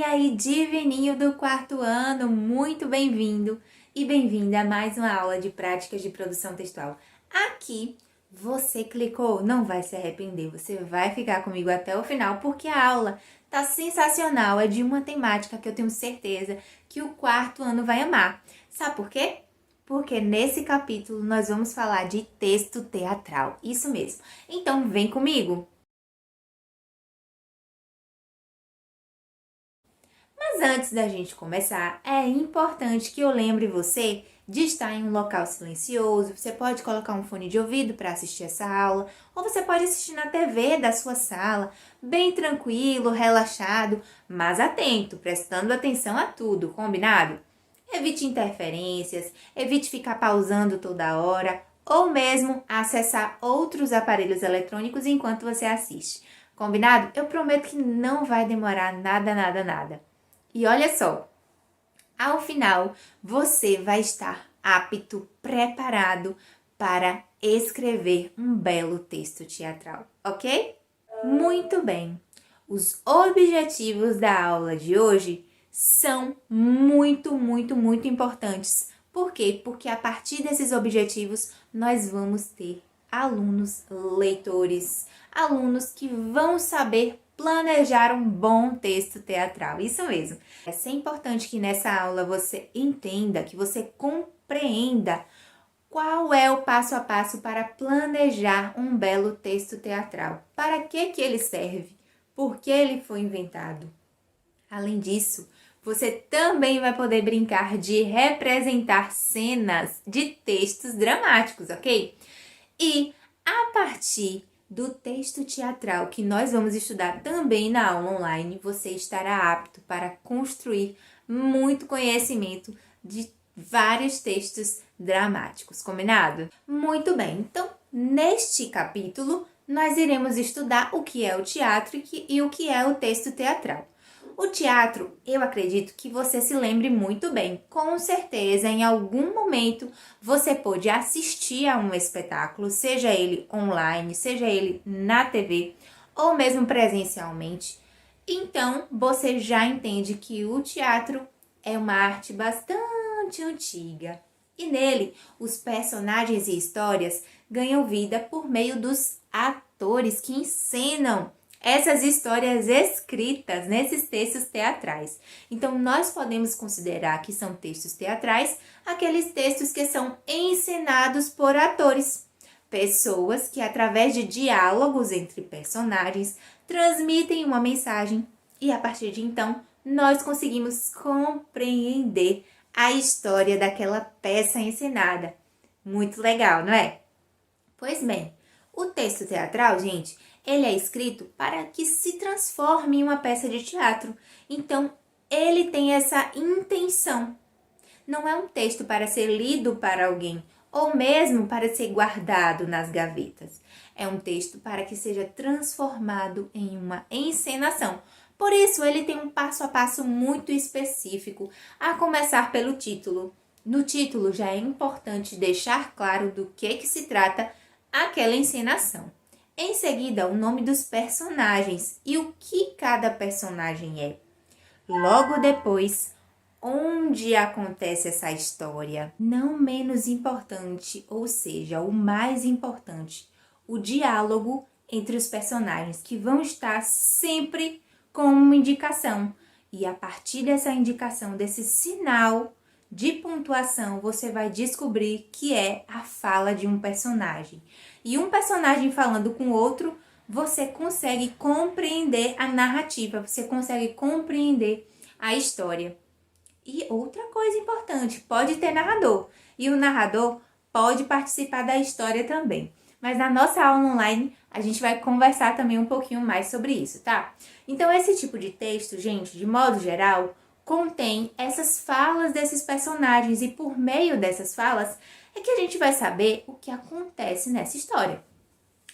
aí, divininho do quarto ano, muito bem-vindo e bem-vinda a mais uma aula de práticas de produção textual. Aqui, você clicou, não vai se arrepender, você vai ficar comigo até o final, porque a aula tá sensacional, é de uma temática que eu tenho certeza que o quarto ano vai amar. Sabe por quê? Porque nesse capítulo nós vamos falar de texto teatral, isso mesmo. Então, vem comigo! Mas antes da gente começar, é importante que eu lembre você de estar em um local silencioso. Você pode colocar um fone de ouvido para assistir essa aula, ou você pode assistir na TV da sua sala, bem tranquilo, relaxado, mas atento, prestando atenção a tudo, combinado? Evite interferências, evite ficar pausando toda hora, ou mesmo acessar outros aparelhos eletrônicos enquanto você assiste. Combinado? Eu prometo que não vai demorar nada. E olha só, ao final você vai estar apto, preparado para escrever um belo texto teatral, ok? Muito bem. Os objetivos da aula de hoje são muito importantes. Por quê? Porque a partir desses objetivos nós vamos ter alunos leitores, alunos que vão saber planejar um bom texto teatral. Isso mesmo. É importante que nessa aula você entenda, que você compreenda qual é o passo a passo para planejar um belo texto teatral. Para que ele serve? Por que ele foi inventado? Além disso, você também vai poder brincar de representar cenas de textos dramáticos, ok? E a partir do texto teatral que nós vamos estudar também na aula online, você estará apto para construir muito conhecimento de vários textos dramáticos, combinado? Muito bem, então neste capítulo nós iremos estudar o que é o teatro e o que é o texto teatral. O teatro, eu acredito que você se lembre muito bem. Com certeza, em algum momento, você pôde assistir a um espetáculo, seja ele online, seja ele na TV, ou mesmo presencialmente. Então, você já entende que o teatro é uma arte bastante antiga. E nele, os personagens e histórias ganham vida por meio dos atores que encenam essas histórias escritas nesses textos teatrais. Então, nós podemos considerar que são textos teatrais aqueles textos que são encenados por atores. Pessoas que, através de diálogos entre personagens, transmitem uma mensagem e, a partir de então, nós conseguimos compreender a história daquela peça encenada. Muito legal, não é? Pois bem, o texto teatral, gente, ele é escrito para que se transforme em uma peça de teatro. Então, ele tem essa intenção. Não é um texto para ser lido para alguém, ou mesmo para ser guardado nas gavetas. É um texto para que seja transformado em uma encenação. Por isso, ele tem um passo a passo muito específico, a começar pelo título. No título, já é importante deixar claro do que se trata aquela encenação. Em seguida, o nome dos personagens e o que cada personagem é. Logo depois, onde acontece essa história. Não menos importante, ou seja, o mais importante, o diálogo entre os personagens, que vão estar sempre com uma indicação. E a partir dessa indicação, desse sinal de pontuação, você vai descobrir que é a fala de um personagem. E um personagem falando com outro, você consegue compreender a narrativa, você consegue compreender a história. E outra coisa importante, pode ter narrador. E o narrador pode participar da história também. Mas na nossa aula online, a gente vai conversar também um pouquinho mais sobre isso, tá? Então, esse tipo de texto, gente, de modo geral, contém essas falas desses personagens e por meio dessas falas é que a gente vai saber o que acontece nessa história.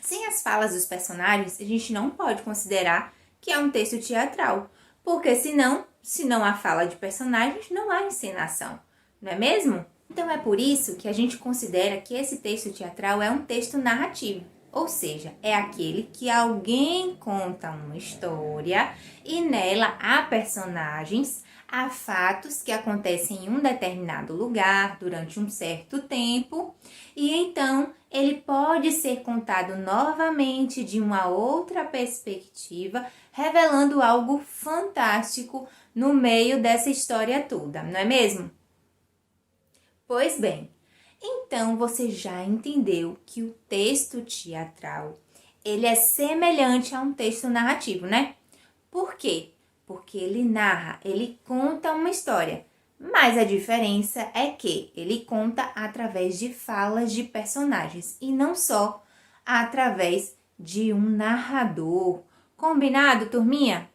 Sem as falas dos personagens, a gente não pode considerar que é um texto teatral, porque se não há fala de personagens, não há encenação, não é mesmo? Então é por isso que a gente considera que esse texto teatral é um texto narrativo. Ou seja, é aquele que alguém conta uma história e nela há personagens, há fatos que acontecem em um determinado lugar durante um certo tempo e então ele pode ser contado novamente de uma outra perspectiva, revelando algo fantástico no meio dessa história toda, não é mesmo? Pois bem, então você já entendeu que o texto teatral, ele é semelhante a um texto narrativo, né? Por quê? Porque ele narra, ele conta uma história, mas a diferença é que ele conta através de falas de personagens e não só através de um narrador. Combinado, turminha?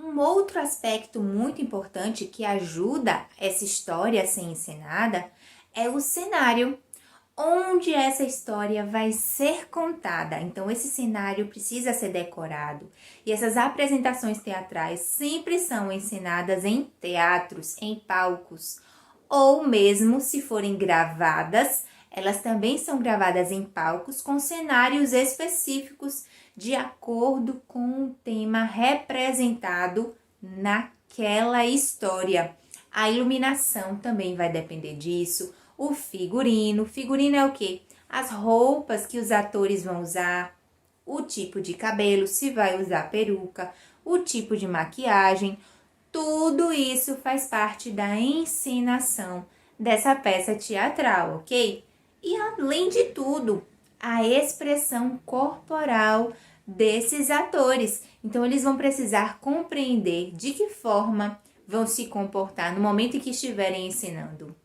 Um outro aspecto muito importante que ajuda essa história a ser encenada é o cenário, onde essa história vai ser contada. Então, esse cenário precisa ser decorado. E essas apresentações teatrais sempre são ensinadas em teatros, em palcos, ou mesmo se forem gravadas, elas também são gravadas em palcos com cenários específicos de acordo com o tema representado naquela história. A iluminação também vai depender disso. O figurino. Figurino é o quê? As roupas que os atores vão usar, o tipo de cabelo, se vai usar peruca, o tipo de maquiagem. Tudo isso faz parte da encenação dessa peça teatral, ok? E além de tudo, a expressão corporal desses atores. Então, eles vão precisar compreender de que forma vão se comportar no momento em que estiverem ensinando.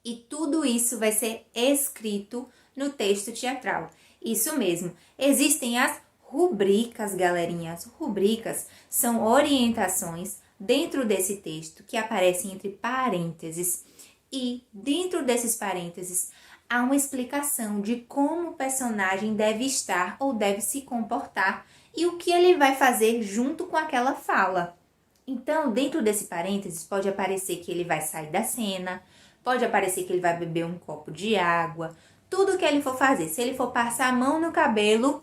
E tudo isso vai ser escrito no texto teatral. Isso mesmo, existem as rubricas, galerinha. As rubricas são orientações dentro desse texto que aparecem entre parênteses. E dentro desses parênteses há uma explicação de como o personagem deve estar ou deve se comportar e o que ele vai fazer junto com aquela fala. Então, dentro desse parênteses, pode aparecer que ele vai sair da cena, pode aparecer que ele vai beber um copo de água, tudo que ele for fazer. Se ele for passar a mão no cabelo,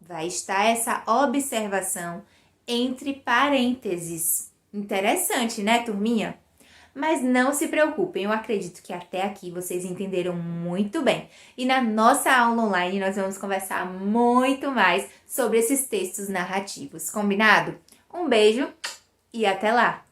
vai estar essa observação entre parênteses. Interessante, né, turminha? Mas não se preocupem, eu acredito que até aqui vocês entenderam muito bem. E na nossa aula online nós vamos conversar muito mais sobre esses textos narrativos, combinado? Um beijo e até lá!